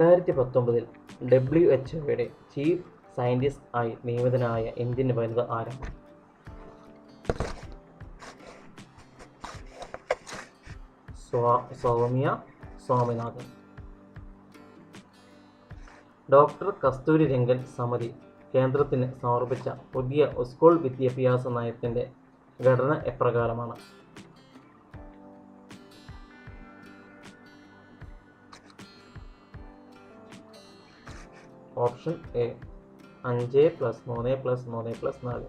2019 WHO-യുടെ chief scientist ആയി നിയമിതനായ Indian വനിത ആരാണ്? Soumya Swaminathan. Doctor Kasturi Rangan സമിതി കേന്ദ്രത്തിന് സമർപ്പിച്ച പുതിയ സ്കൂൾ വിദ്യാഭ്യാസ നയത്തിന്റെ ഘടന എപ്രകാരമാണ്? Option A 5+3+3+4.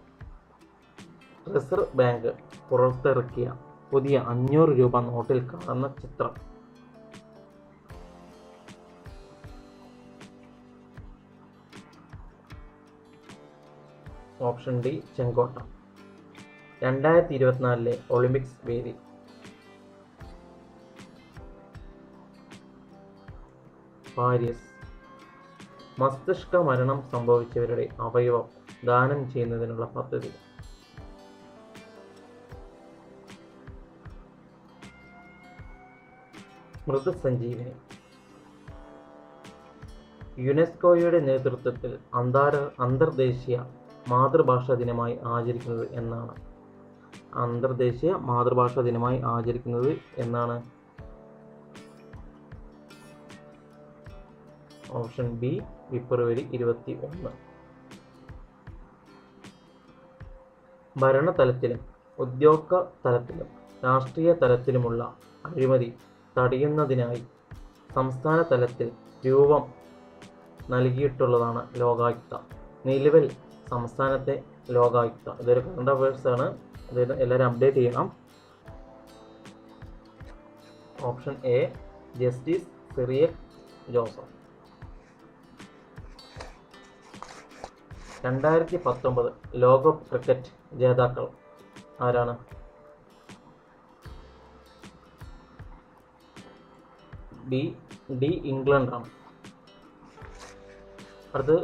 റിസർവ് ബാങ്ക് പുറത്തിറക്കിയ പുതിയ 500 രൂപ നോട്ടിൽ കാണുന്ന ചിത്രം? ഓപ്ഷൻ ഡി ചെങ്കോട്ട. 2024 ഒളിമ്പിക്സ് വേദി? പാരീസ്. മസ്തിഷ്ക മരണം സംഭവിച്ചവരുടെ അവയവം ദാനം ചെയ്യുന്നതിനുള്ള പദ്ധതി? മൃതസഞ്ജീവനി. യുനെസ്കോയുടെ നേതൃത്വത്തിൽ അന്തർദേശീയ മാതൃഭാഷാ ദിനമായി ആചരിക്കുന്നത് എന്നാണ്? അന്തർദേശീയ മാതൃഭാഷാ ദിനമായി ആചരിക്കുന്നത് എന്നാണ്? ഓപ്ഷൻ ബി ഫെബ്രുവരി 21. ഭരണതലത്തിലും ഉദ്യോഗ തലത്തിലും രാഷ്ട്രീയ തലത്തിലുമുള്ള അഴിമതി തടയുന്നതിനായി സംസ്ഥാന തലത്തിൽ രൂപം നൽകിയിട്ടുള്ളതാണ് ലോകായുക്ത. നിലവിൽ സംസ്ഥാനത്തെ ലോകായുക്ത, ഇതൊരു കറണ്ട് അഫയേഴ്സ് ആണ്, അത് എല്ലാവരും അപ്ഡേറ്റ് ചെയ്യണം. Option A justice Cyriac Joseph. 2019 ലോകകപ്പ് ക്രിക്കറ്റ് ജേതാക്കൾ ആരാണ്? ഡി ഇംഗ്ലണ്ടാണ്. അത്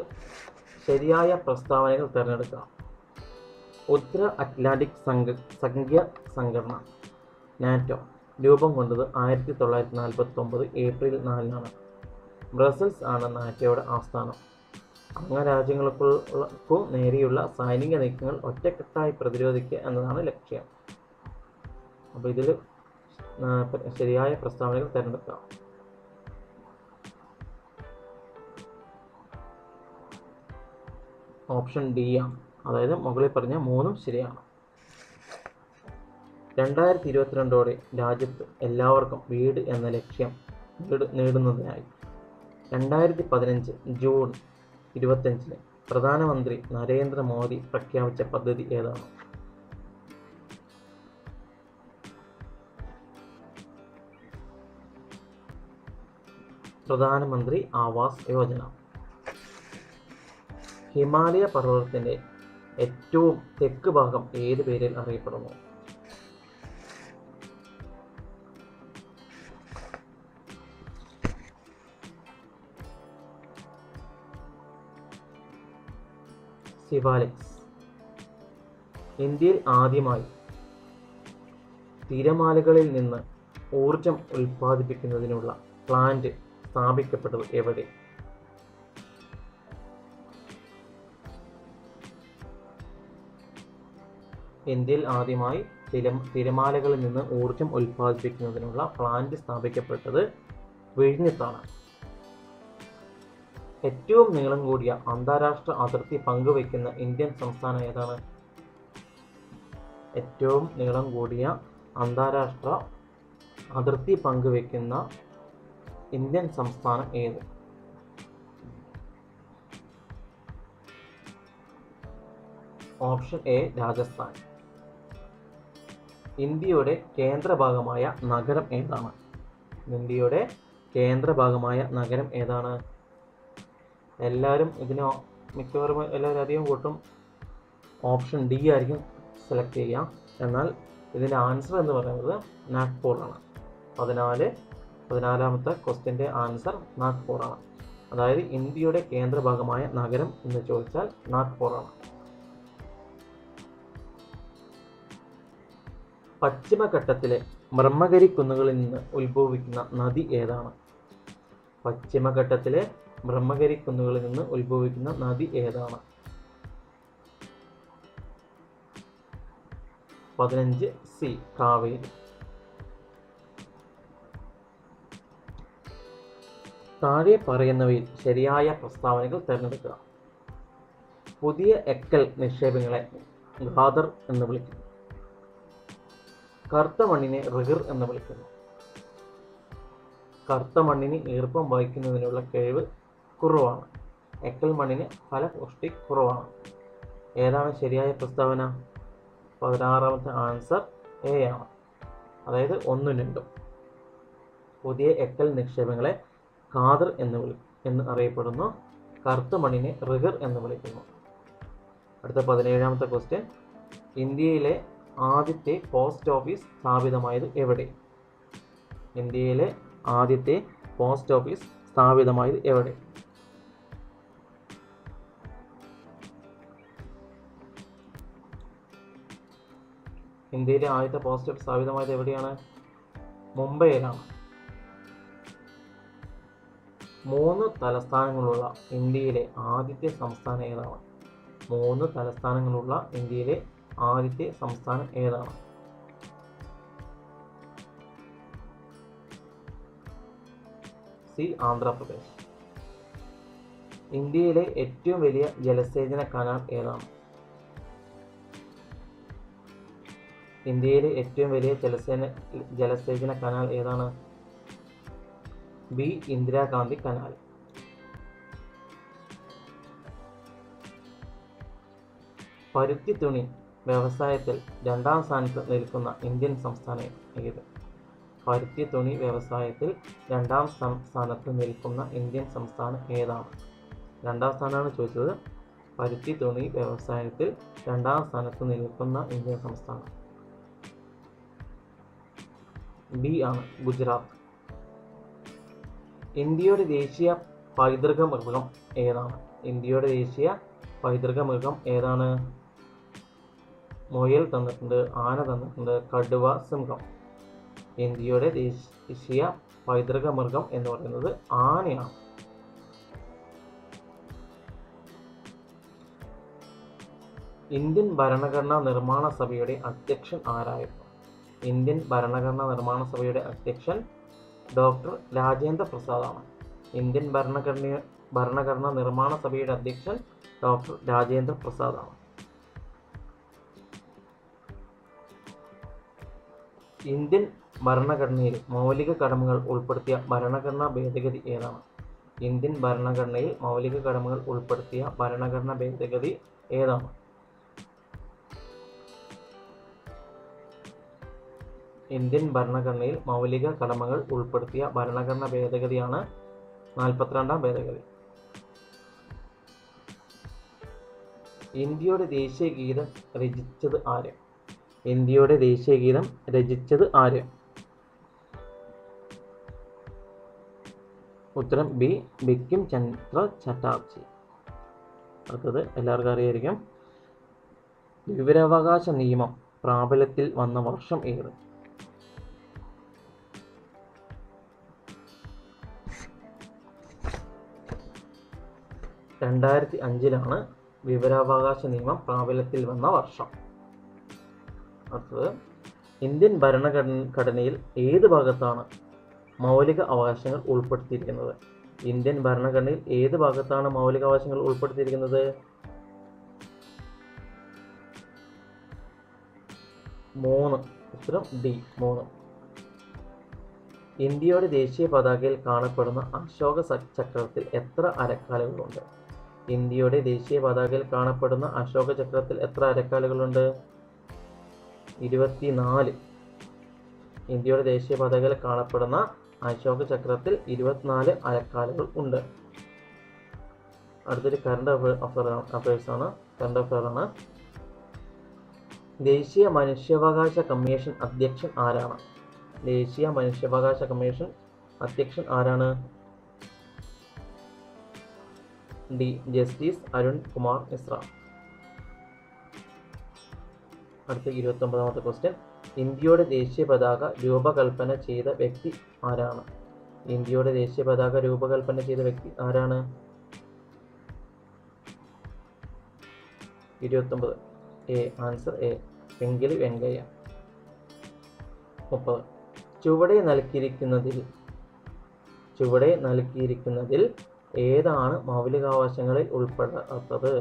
ശരിയായ പ്രസ്താവനകൾ തിരഞ്ഞെടുക്കുക. ഉത്തര അറ്റ്ലാന്റിക് സംഘ സംഘടന നാറ്റോ രൂപം കൊണ്ടത് 1949 ഏപ്രിൽ 4 ബ്രസൽസ് ആണ് നാറ്റോയുടെ ആസ്ഥാനം. അംഗരാജ്യങ്ങൾക്കു നേരെയുള്ള സൈനിക നീക്കങ്ങൾ ഒറ്റക്കെട്ടായി പ്രതിരോധിക്കുക എന്നതാണ് ലക്ഷ്യം. അപ്പോൾ ഇതിൽ ശരിയായ പ്രസ്താവനകൾ തിരഞ്ഞെടുക്കുക. ഓപ്ഷൻ ഡി ആണ്, അതായത് മുകളിൽ പറഞ്ഞ 3 ശരിയാണ്. 2022 രാജ്യത്ത് എല്ലാവർക്കും വീട് എന്ന ലക്ഷ്യം നേടുന്നതിനായി 2015 ജൂൺ 25 പ്രധാനമന്ത്രി നരേന്ദ്രമോദി പ്രഖ്യാപിച്ച പദ്ധതി ഏതാണ്? പ്രധാനമന്ത്രി ആവാസ് യോജന. ഹിമാലയ പർവ്വതത്തിന്റെ ഏറ്റവും തെക്ക് ഭാഗം ഏത് പേരിൽ അറിയപ്പെടുന്നു? സിവാലിക്സ്. ഇന്ത്യയിൽ ആദ്യമായി തിരമാലകളിൽ നിന്ന് ഊർജം ഉൽപ്പാദിപ്പിക്കുന്നതിനുള്ള പ്ലാന്റ് സ്ഥാപിക്കപ്പെട്ടത് എവിടെ? ഇന്ത്യയിൽ ആദ്യമായി തിരമാലകളിൽ നിന്ന് ഊർജം ഉൽപ്പാദിപ്പിക്കുന്നതിനുള്ള പ്ലാന്റ് സ്ഥാപിക്കപ്പെട്ടത് വിഴിഞ്ഞത്താണ്. ഏറ്റവും നീളം കൂടിയ അന്താരാഷ്ട്ര അതിർത്തി പങ്കുവയ്ക്കുന്ന ഇന്ത്യൻ സംസ്ഥാനം ഏതാണ്? ഏറ്റവും നീളം കൂടിയ അന്താരാഷ്ട്ര അതിർത്തി പങ്കുവയ്ക്കുന്ന ഇന്ത്യൻ സംസ്ഥാനം ഏത്? Option A Rajasthan. ഇന്ത്യയുടെ കേന്ദ്രഭാഗമായ നഗരം ഏതാണ്? ഇന്ത്യയുടെ കേന്ദ്രഭാഗമായ നഗരം ഏതാണ്? എല്ലാവരും ഇതിന് മിക്കവാറും എല്ലാവരും അധികം കൂട്ടും ഓപ്ഷൻ ഡി ആയിരിക്കും സെലക്ട് ചെയ്യുക. എന്നാൽ ഇതിൻ്റെ ആൻസർ എന്ന് പറയുന്നത് നാഗ്പൂർ ആണ്. 14ാമത്തെ ക്വസ്റ്റ്യൻ്റെ ആൻസർ നാഗ്പൂർ ആണ്. അതായത് ഇന്ത്യയുടെ കേന്ദ്രഭാഗമായ നഗരം എന്ന് ചോദിച്ചാൽ നാഗ്പൂർ ആണ്. പശ്ചിമഘട്ടത്തിലെ ബ്രഹ്മഗിരി കുന്നുകളിൽ നിന്ന് ഉത്ഭവിക്കുന്ന നദി ഏതാണ്? പശ്ചിമഘട്ടത്തിലെ ബ്രഹ്മഗിരി കുന്നുകളിൽ നിന്ന് ഉത്ഭവിക്കുന്ന നദി ഏതാണ്? 15 സി കാവേരി. താഴെ പറയുന്നവയിൽ ശരിയായ പ്രസ്താവനകൾ തിരഞ്ഞെടുക്കുക. പുതിയ എക്കൽ നിക്ഷേപങ്ങളെ ഖാദർ എന്ന് വിളിക്കുന്നു. കറുത്ത മണ്ണിനെ റിഗർ എന്ന് വിളിക്കുന്നു. കറുത്ത മണ്ണിന് ഈർപ്പം വഹിക്കുന്നതിനുള്ള കഴിവ് കുറവാണ്. എക്കൽ മണ്ണിന് ഫലപുഷ്ടി കുറവാണ്. ഏതാണ് ശരിയായ പ്രസ്താവന? 16ാമത്തെ ആൻസർ എ ആണ്, അതായത് 1, 2. പുതിയ എക്കൽ നിക്ഷേപങ്ങളെ ഖാദർ എന്ന് അറിയപ്പെടുന്നു. കറുത്ത മണ്ണിനെ റിഗർ എന്ന് വിളിക്കുന്നു. അടുത്ത 17ാമത്തെ ക്വസ്റ്റ്യൻ. ഇന്ത്യയിലെ ആദ്യത്തെ പോസ്റ്റ് ഓഫീസ് സ്ഥാപിതമായത് എവിടെ? ഇന്ത്യയിലെ ആദ്യത്തെ പോസ്റ്റ് ഓഫീസ് സ്ഥാപിതമായത് എവിടെ? ഇന്ത്യയിലെ ആദ്യത്തെ പോസ്റ്റ് ഓഫീസ് സ്ഥാപിതമായത് എവിടെയാണ്? മുംബൈയിലാണ്. 3 തലസ്ഥാനങ്ങളുള്ള ഇന്ത്യയിലെ ആദ്യത്തെ സംസ്ഥാനം ഏതാണ്? 3 തലസ്ഥാനങ്ങളുള്ള ഇന്ത്യയിലെ ആദ്യത്തെ സംസ്ഥാനം ഏതാണ്? സി ആന്ധ്രാപ്രദേശ്. ഇന്ത്യയിലെ ഏറ്റവും വലിയ ജലസേചന കനാൽ ഏതാണ്? ഇന്ത്യയിലെ ഏറ്റവും വലിയ ജലസേചന കനാൽ ഏതാണ്? B Indira Gandhi canal. പരുത്തി തുണി വ്യവസായത്തിൽ 2ാം സ്ഥാനത്ത് നിൽക്കുന്ന ഇന്ത്യൻ സംസ്ഥാനം ഏത്? പരുത്തി തുണി വ്യവസായത്തിൽ 2ാം സ്ഥാനത്ത് നിൽക്കുന്ന ഇന്ത്യൻ സംസ്ഥാനം ഏതാണ്? 2ാം സ്ഥാനമാണ് ചോദിച്ചത്. പരുത്തി തുണി വ്യവസായത്തിൽ 2ാം സ്ഥാനത്ത് നിൽക്കുന്ന ഇന്ത്യൻ സംസ്ഥാനം ബി ആണ്, ഗുജറാത്ത്. ഇന്ത്യയുടെ ദേശീയ പൈതൃക മൃഗം ഏതാണ്? ഇന്ത്യയുടെ ദേശീയ പൈതൃക മൃഗം ഏതാണ്? മുയൽ തന്നിട്ടുണ്ട്, ആന തന്നിട്ടുണ്ട്, കടുവ, സിംഹം. ഇന്ത്യയുടെ ദേശീയ പൈതൃക മൃഗം എന്ന് പറയുന്നത് ആനയാണ്. ഇന്ത്യൻ ഭരണഘടനാ നിർമ്മാണ സഭയുടെ അധ്യക്ഷൻ ആരായിരുന്നു? ഇന്ത്യൻ ഭരണഘടനാ നിർമ്മാണ സഭയുടെ അധ്യക്ഷൻ ഡോക്ടർ രാജേന്ദ്ര പ്രസാദ് ആണ്. ഇന്ത്യൻ ഭരണഘടനാ നിർമ്മാണ സഭയുടെ അധ്യക്ഷൻ ഡോക്ടർ രാജേന്ദ്ര പ്രസാദ് ആണ്. ഇന്ത്യൻ ഭരണഘടനയിൽ മൗലിക കടമകൾ ഉൾപ്പെടുത്തിയ ഭരണഘടനാ ഭേദഗതി ഏതാണ്? ഇന്ത്യൻ ഭരണഘടനയിൽ മൗലിക കടമകൾ ഉൾപ്പെടുത്തിയ ഭരണഘടനാ ഭേദഗതി ഏതാണ്? ഇന്ത്യൻ ഭരണഘടനയിൽ മൗലിക കടമകൾ ഉൾപ്പെടുത്തിയ ഭരണഘടനാ ഭേദഗതിയാണ് 42ാം ഭേദഗതി. ഇന്ത്യയുടെ ദേശീയ ഗീതം രചിച്ചത് ആര്? ഇന്ത്യയുടെ ദേശീയ ഗീതം രചിച്ചത് ആര്? ഉത്തരം ബി ബിക്കിം ചന്ദ്ര ചാറ്റർജി. അടുത്തത് എല്ലാവർക്കും അറിയായിരിക്കും. വിവരാവകാശ നിയമം പ്രാബല്യത്തിൽ വന്ന വർഷം ഏത്? 2005 വിവരാവകാശ നിയമം പ്രാബല്യത്തിൽ വന്ന വർഷം. അടുത്തത്, ഇന്ത്യൻ ഭരണഘടനയിൽ ഏത് ഭാഗത്താണ് മൗലിക അവകാശങ്ങൾ ഉൾപ്പെടുത്തിയിരിക്കുന്നത്? ഇന്ത്യൻ ഭരണഘടനയിൽ ഏത് ഭാഗത്താണ് മൗലിക അവകാശങ്ങൾ ഉൾപ്പെടുത്തിയിരിക്കുന്നത്? 3. ഉത്തരം ഡി 3. ഇന്ത്യയുടെ ദേശീയ പതാകയിൽ കാണപ്പെടുന്ന അശോക ചക്രത്തിൽ എത്ര അരക്കാലുകളുണ്ട്? ഇന്ത്യയുടെ ദേശീയ പതാകയിൽ കാണപ്പെടുന്ന അശോക ചക്രത്തിൽ എത്ര അരക്കാലുകളുണ്ട്? 24. ഇന്ത്യയുടെ ദേശീയ പതാകയിൽ കാണപ്പെടുന്ന അശോക ചക്രത്തിൽ 24 അരക്കാലുകൾ ഉണ്ട്. അടുത്തൊരു കറണ്ട് അഫയേഴ്സ് ആണ്. ദേശീയ മനുഷ്യാവകാശ കമ്മീഷൻ അധ്യക്ഷൻ ആരാണ്? ദേശീയ മനുഷ്യാവകാശ കമ്മീഷൻ അധ്യക്ഷൻ ആരാണ്? D justice Arun Kumar Mishra. അടുത്ത 29ാമത്തെ ക്വസ്റ്റ്യൻ. ഇന്ത്യയുടെ ദേശീയ പതാക രൂപകൽപ്പന ചെയ്ത വ്യക്തി ആരാണ്? ഇന്ത്യയുടെ ദേശീയ പതാക രൂപകൽപ്പന ചെയ്ത വ്യക്തി ആരാണ്? 29. ആൻസർ എ, വെങ്കിലി വെങ്കയ്യ. 30. ചുവടെ നൽകിയിരിക്കുന്നതിൽ ഏതാണ് മൗലികാവകാശങ്ങളിൽ ഉൾപ്പെടാത്തത്?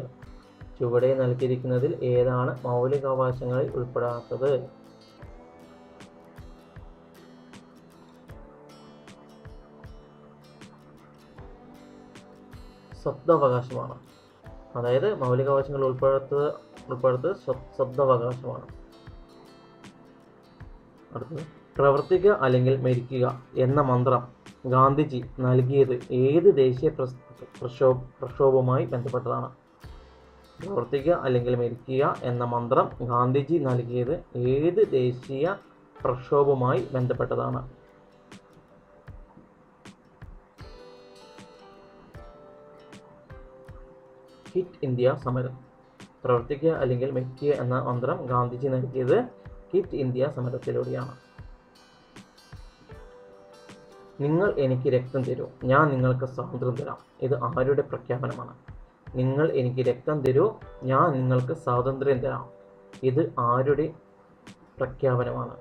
ചുവടെ നൽകിയിരിക്കുന്നതിൽ ഏതാണ് മൗലികാവകാശങ്ങളിൽ ഉൾപ്പെടാത്തത്? സ്വത്തവകാശമാണ്. അതായത് മൗലികാവകാശങ്ങൾ ഉൾപ്പെടുത്തത് സ്വത്തവകാശമാണ്. അടുത്തത്, പ്രവർത്തിക്കുക അല്ലെങ്കിൽ മരിക്കുക എന്ന മന്ത്രം ഗാന്ധിജി നൽകിയത് ഏത് ദേശീയ പ്രക്ഷോഭവുമായി ബന്ധപ്പെട്ടതാണ്? പ്രവർത്തിക്കുക അല്ലെങ്കിൽ മരിക്കുക എന്ന മന്ത്രം ഗാന്ധിജി നൽകിയത് ഏത് ദേശീയ പ്രക്ഷോഭവുമായി ബന്ധപ്പെട്ടതാണ്? ക്വിറ്റ് ഇന്ത്യ സമരം. പ്രവർത്തിക്കുക അല്ലെങ്കിൽ മരിക്കുക എന്ന മന്ത്രം ഗാന്ധിജി നൽകിയത് ക്വിറ്റ് ഇന്ത്യ സമരത്തിലൂടെയാണ്. നിങ്ങൾ എനിക്ക് രക്തം തരൂ, ഞാൻ നിങ്ങൾക്ക് സ്വാതന്ത്ര്യം തരാം. ഇത് ആരുടെ പ്രഖ്യാപനമാണ്? നിങ്ങൾ എനിക്ക് രക്തം തരൂ, ഞാൻ നിങ്ങൾക്ക് സ്വാതന്ത്ര്യം തരാം. ഇത് ആരുടെ പ്രഖ്യാപനമാണ്?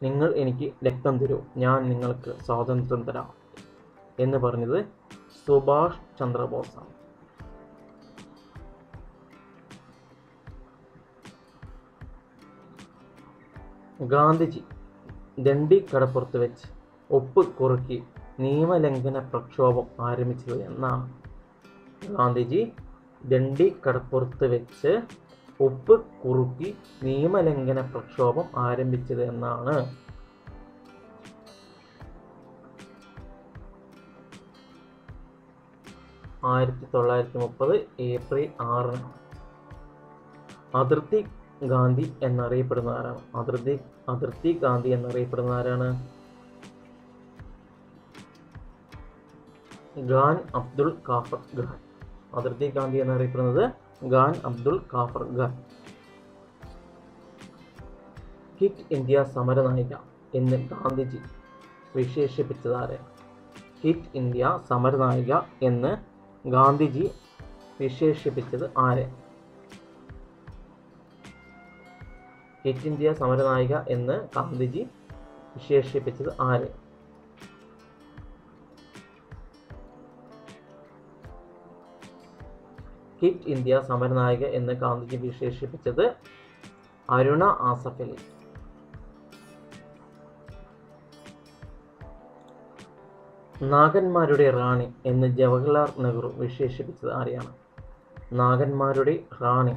നിങ്ങൾ എനിക്ക് രക്തം തരൂ, ഞാൻ നിങ്ങൾക്ക് സ്വാതന്ത്ര്യം തരാം എന്ന് പറഞ്ഞത് സുഭാഷ് ചന്ദ്രബോസാണ്. ഗാന്ധിജി ദണ്ഡി കടപ്പുറത്ത് വെച്ച് ഒപ്പ് കുറുക്കി നിയമലംഘന പ്രക്ഷോഭം ആരംഭിച്ചത് എന്നാണ്? ഗാന്ധിജി ദണ്ഡി കടപ്പുറത്ത് വെച്ച് ഒപ്പ് കുറുക്കി നിയമലംഘന പ്രക്ഷോഭം ആരംഭിച്ചത് എന്നാണ്? 1930 ഏപ്രിൽ 6. അതിർത്തി ഗാന്ധി എന്നറിയപ്പെടുന്ന ആരാണ്? അതിർത്തി ഗാന്ധി എന്നറിയപ്പെടുന്ന ആരാണ്? ഖാൻ അബ്ദുൽ ഖാഫർ ഖാൻ. അതിർത്തി ഗാന്ധി എന്നറിയപ്പെടുന്നത് ഖാൻ അബ്ദുൽ ഖാഫർ ഖാൻ. ക്വിറ്റ് ഇന്ത്യ സമരനായിക എന്ന് ഗാന്ധിജി വിശേഷിപ്പിച്ചത് ആരെ? ക്വിറ്റ് ഇന്ത്യ സമരനായിക എന്ന് ഗാന്ധിജി വിശേഷിപ്പിച്ചത് ആരെ? ക്വിറ്റ് ഇന്ത്യ സമരനായിക എന്ന് ഗാന്ധിജി വിശേഷിപ്പിച്ചത് ആരെ? ക്വിറ്റ് ഇന്ത്യ സമരനായിക എന്ന് ഗാന്ധിജി വിശേഷിപ്പിച്ചത് അരുണ ആസഫ് അലി. നാഗന്മാരുടെ റാണി എന്ന് ജവഹർലാൽ നെഹ്റു വിശേഷിപ്പിച്ചത് ആരെയാണ്? നാഗന്മാരുടെ റാണി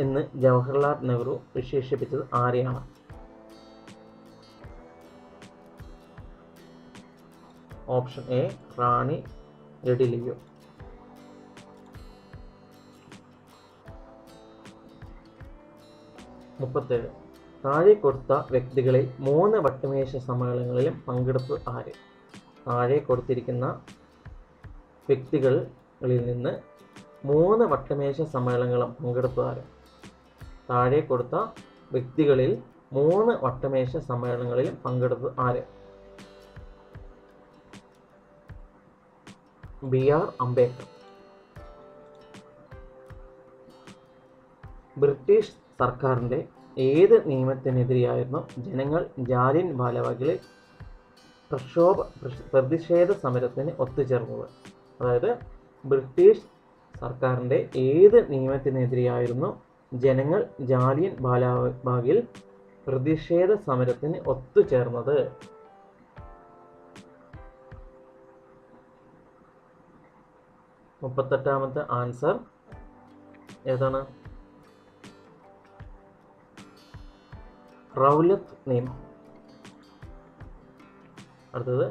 എന്ന് ജവഹർലാൽ നെഹ്റു വിശേഷിപ്പിച്ചത് ആരെയാണ്? ഓപ്ഷൻ എ, റാണി ലഡ്ലിയോ. 37. താഴെ കൊടുത്ത വ്യക്തികളിൽ 3 വട്ടമേശ സമ്മേളനങ്ങളിലും പങ്കെടുത്തത് ആര്? താഴെ കൊടുത്തിരിക്കുന്ന വ്യക്തികളിൽ നിന്ന് 3 വട്ടമേശ സമ്മേളനങ്ങളും പങ്കെടുത്തത് ആര്? താഴെ കൊടുത്ത വ്യക്തികളിൽ 3 വട്ടമേശ സമ്മേളനങ്ങളിലും പങ്കെടുത്തത് ആര്? ബി.ആർ. അംബേദ്കർ. ബ്രിട്ടീഷ് സർക്കാരിൻ്റെ ഏത് നിയമത്തിനെതിരെയായിരുന്നു ജനങ്ങൾ ജാലിയൻ വാലാബാഗിലെ പ്രതിഷേധ സമരത്തിന് ഒത്തുചേർന്നത്? അതായത് ബ്രിട്ടീഷ് സർക്കാരിൻ്റെ ഏത് നിയമത്തിനെതിരെയായിരുന്നു ജനങ്ങൾ ജാലിയൻ വാലാബാഗിൽ പ്രതിഷേധ സമരത്തിന് ഒത്തുചേർന്നത്? മുപ്പത്തെട്ടാമത്തെ ആൻസർ ഏതാണ്? റൗലത്ത് നിയമം. അടുത്തത്,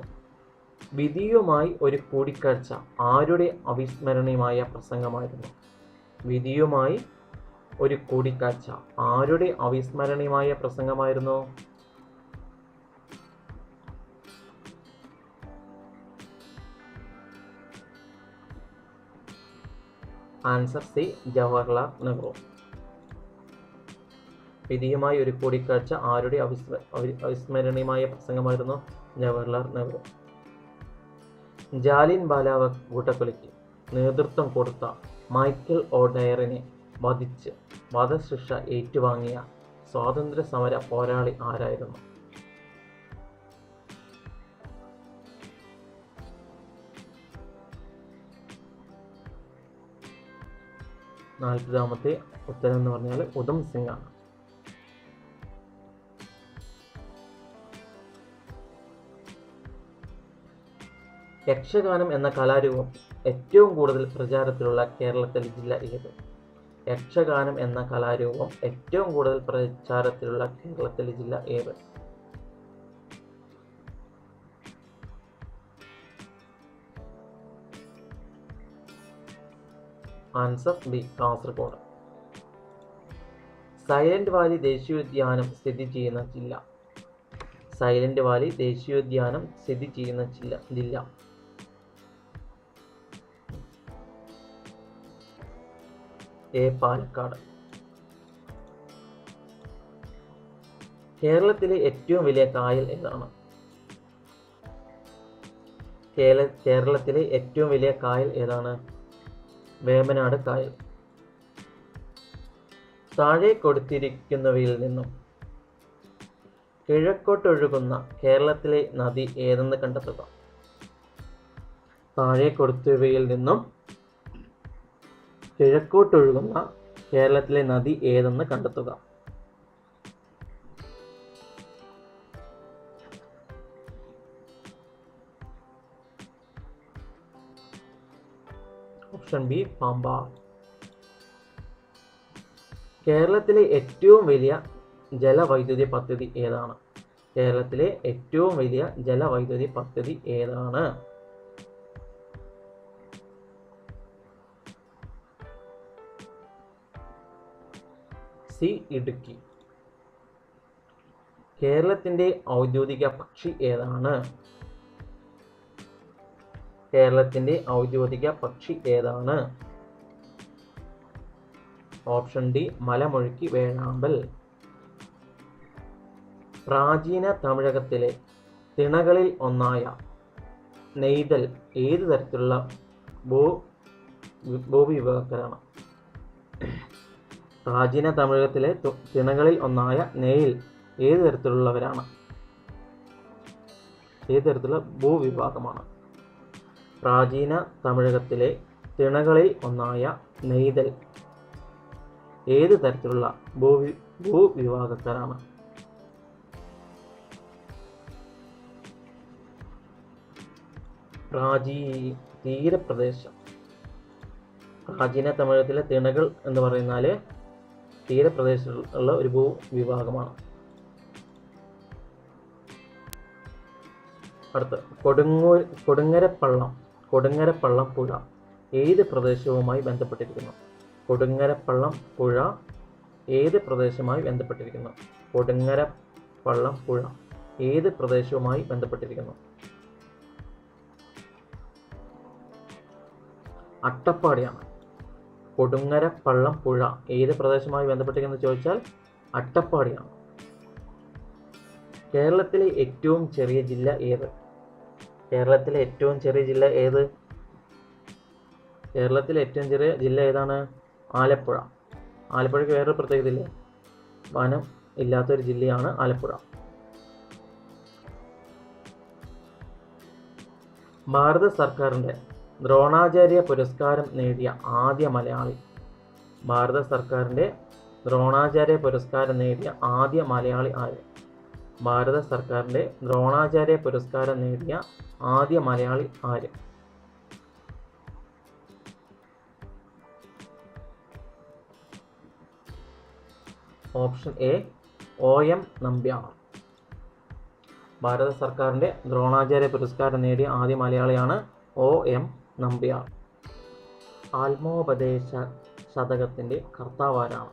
വിധിയുമായി ഒരു കൂടിക്കാഴ്ച ആരുടെ അവിസ്മരണീയമായ പ്രസംഗമായിരുന്നു? വിധിയുമായി ഒരു കൂടിക്കാഴ്ച ആരുടെ അവിസ്മരണീയമായ പ്രസംഗമായിരുന്നു? Answer C, Jawaharlal Nehru. വിധിയുമായി ഒരു കൂടിക്കാഴ്ച ആരുടെ അവിസ്മരണീയമായ പ്രസംഗമായിരുന്നു? ജവഹർലാൽ നെഹ്റു. ജാലിയൻ വാലാബാഗ് കൂട്ടക്കൊലയ്ക്ക് നേതൃത്വം കൊടുത്ത മൈക്കൽ ഒഡയറിനെ വധിച്ച് വധശിക്ഷ ഏറ്റുവാങ്ങിയ സ്വാതന്ത്ര്യ സമര പോരാളി ആരായിരുന്നു? 40ാമത്തെ ഉത്തരം എന്ന് പറഞ്ഞാൽ ഉധം സിംഗ് ആണ്. യക്ഷഗാനം എന്ന കലാരൂപം ഏറ്റവും കൂടുതൽ പ്രചാരത്തിലുള്ള കേരളത്തിലെ ജില്ല ഏത്? യക്ഷഗാനം എന്ന കലാരൂപം ഏറ്റവും കൂടുതൽ പ്രചാരത്തിലുള്ള കേരളത്തിലെ ജില്ല ഏത്? Answer B, Kasaragod. Silent Valley ദേശീയോദ്യാനം സ്ഥിതി ചെയ്യുന്ന ജില്ല? സൈലന്റ് വാലി ദേശീയോദ്യാനം സ്ഥിതി ചെയ്യുന്ന ജില്ല? എ, പാലക്കാട്. കേരളത്തിലെ ഏറ്റവും വലിയ കായൽ ഏതാണ്? കേരളത്തിലെ ഏറ്റവും വലിയ കായൽ ഏതാണ്? വേമ്പനാട് കായൽ. താഴെ കൊടുത്തിരിക്കുന്നവയിൽ നിന്നും കിഴക്കോട്ടൊഴുകുന്ന കേരളത്തിലെ നദി ഏതെന്ന് കണ്ടെത്തുക. താഴെ കൊടുത്തവയിൽ നിന്നും കിഴക്കോട്ടൊഴുകുന്ന കേരളത്തിലെ നദി ഏതെന്ന് കണ്ടെത്തുക. Option B, Pambar. കേരളത്തിലെ ഏറ്റവും വലിയ ജലവൈദ്യുതി പദ്ധതി ഏതാണ്? കേരളത്തിലെ ഏറ്റവും വലിയ ജലവൈദ്യുതി പദ്ധതി ഏതാണ്? സി, ഇടുക്കി. കേരളത്തിന്റെ ഔദ്യോഗിക പക്ഷി ഏതാണ്? കേരളത്തിന്റെ ഔദ്യോഗിക പക്ഷി ഏതാണ്? ഓപ്ഷൻ ഡി, മലമുഴക്കി വേഴാമ്പൽ. പ്രാചീന തമിഴകത്തിലെ തിണകളിൽ ഒന്നായ നെയ്തൽ ഏത് തരത്തിലുള്ള ഭൂവിഭാഗക്കാരാണ്? പ്രാചീന തമിഴകത്തിലെ തിണകളിൽ ഒന്നായ നെയ്ൽ ഏത് തരത്തിലുള്ളവരാണ്? ഏത് തരത്തിലുള്ള ഭൂവിഭാഗമാണ്? പ്രാചീന തമിഴകത്തിലെ തിണകളിൽ ഒന്നായ നെയ്തൽ ഏത് തരത്തിലുള്ള ഭൂവിഭാഗക്കാരാണ്? തീരപ്രദേശം. പ്രാചീന തമിഴകത്തിലെ തിണകൾ എന്ന് പറയുന്നാൽ തീരപ്രദേശത്തുള്ള ഒരു ഭൂവിഭാഗമാണ്. അടുത്ത് കൊടുങ്ങരപ്പള്ളം പുഴ ഏത് പ്രദേശവുമായി ബന്ധപ്പെട്ടിരിക്കുന്നു? കൊടുങ്ങരപ്പള്ളം പുഴ ഏത് പ്രദേശവുമായി ബന്ധപ്പെട്ടിരിക്കുന്നു? കൊടുങ്ങരപ്പള്ളം പുഴ ഏത് പ്രദേശവുമായി ബന്ധപ്പെട്ടിരിക്കുന്നു? അട്ടപ്പാടിയാണ്. കൊടുങ്ങരപ്പള്ളം പുഴ ഏത് പ്രദേശവുമായി ബന്ധപ്പെട്ടിരിക്കുന്നു ചോദിച്ചാൽ അട്ടപ്പാടിയാണ്. കേരളത്തിലെ ഏറ്റവും ചെറിയ ജില്ല ഏത്? കേരളത്തിലെ ഏറ്റവും ചെറിയ ജില്ല ഏത്? കേരളത്തിലെ ഏറ്റവും ചെറിയ ജില്ല ഏതാണ്? ആലപ്പുഴ. ആലപ്പുഴയ്ക്ക് വേറൊരു പ്രത്യേകത ഇല്ലേ? വനം ഇല്ലാത്തൊരു ജില്ലയാണ് ആലപ്പുഴ. ഭാരത സർക്കാരിൻ്റെ ദ്രോണാചാര്യ പുരസ്കാരം നേടിയ ആദ്യ മലയാളി? ഭാരത സർക്കാരിൻ്റെ ദ്രോണാചാര്യ പുരസ്കാരം നേടിയ ആദ്യ മലയാളി ആര്? ഭാരത സർക്കാരിൻ്റെ ദ്രോണാചാര്യ പുരസ്കാരം നേടിയ ആദ്യ മലയാളി ആര്? Option A, OM Nambiar. ഭാരത സർക്കാരിൻ്റെ ദ്രോണാചാര്യ പുരസ്കാരം നേടിയ ആദ്യ മലയാളിയാണ് OM നമ്പ്യാർ. ആത്മോപദേശ ശതകത്തിൻ്റെ കർത്താവാരാണ്?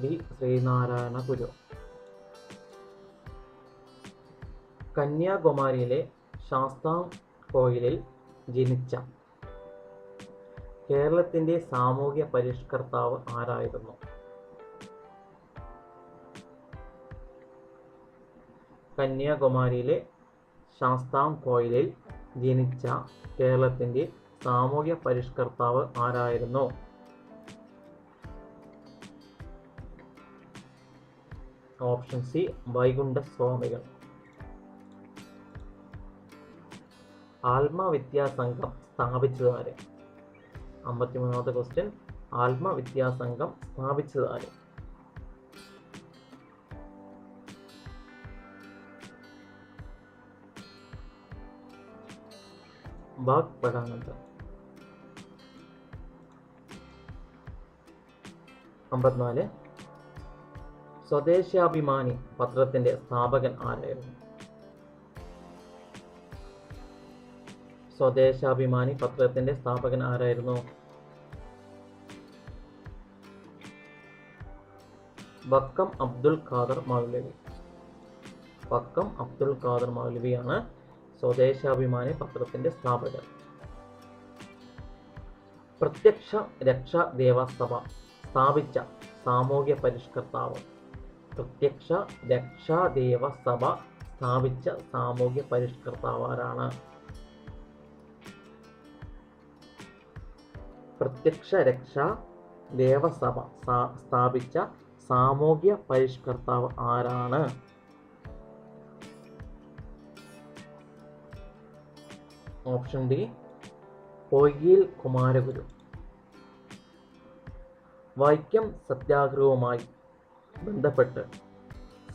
ബി, ശ്രീനാരായണ ഗുരു. കന്യാകുമാരിയിലെ ശാസ്താംകോയിലിൽ ജനിച്ച കേരളത്തിൻ്റെ സാമൂഹ്യ പരിഷ്കർത്താവ് ആരായിരുന്നു? കന്യാകുമാരിയിലെ ശാസ്താംകോയിലിൽ ജനിച്ച കേരളത്തിൻ്റെ സാമൂഹ്യ പരിഷ്കർത്താവ് ആരായിരുന്നു? Option C Vaikundaswamikal. ആത്മവിദ്യാസംഘം സ്ഥാപിച്ചതാര്? 53ാമത്തെ ക്വസ്റ്റ്യൻ. ആത്മവിദ്യാസംഘം സ്ഥാപിച്ചതാര്? വാഗ്ഭടാനന്ദൻ. 54. സ്വദേശാഭിമാനി പത്രത്തിന്റെ സ്ഥാപകൻ ആരായിരുന്നു? സ്വദേശാഭിമാനി പത്രത്തിന്റെ സ്ഥാപകൻ ആരായിരുന്നു? വക്കം അബ്ദുൽ ഖാദർ മൗലവി. വക്കം അബ്ദുൽ ഖാദർ മൗലവിയാണ് സ്വദേശാഭിമാനി പത്രത്തിന്റെ സ്ഥാപകൻ. പ്രത്യക്ഷ രക്ഷാ ദേവസഭ സ്ഥാപിച്ച സാമൂഹ്യ പരിഷ്കർത്താവ്. പ്രത്യക്ഷ രക്ഷാ ദേവസഭ സ്ഥാപിച്ച സാമൂഹ്യ പരിഷ്കർത്താവ് ആരാണ്? പ്രത്യക്ഷ രക്ഷാ ദേവസഭ സ്ഥാപിച്ച സാമൂഹ്യ പരിഷ്കർത്താവ് ആരാണ്? ഓപ്ഷൻ ഡി പൊയ്കയിൽ കുമാരഗുരു. വൈക്കം സത്യാഗ്രഹവുമായി ബന്ധപ്പെട്ട്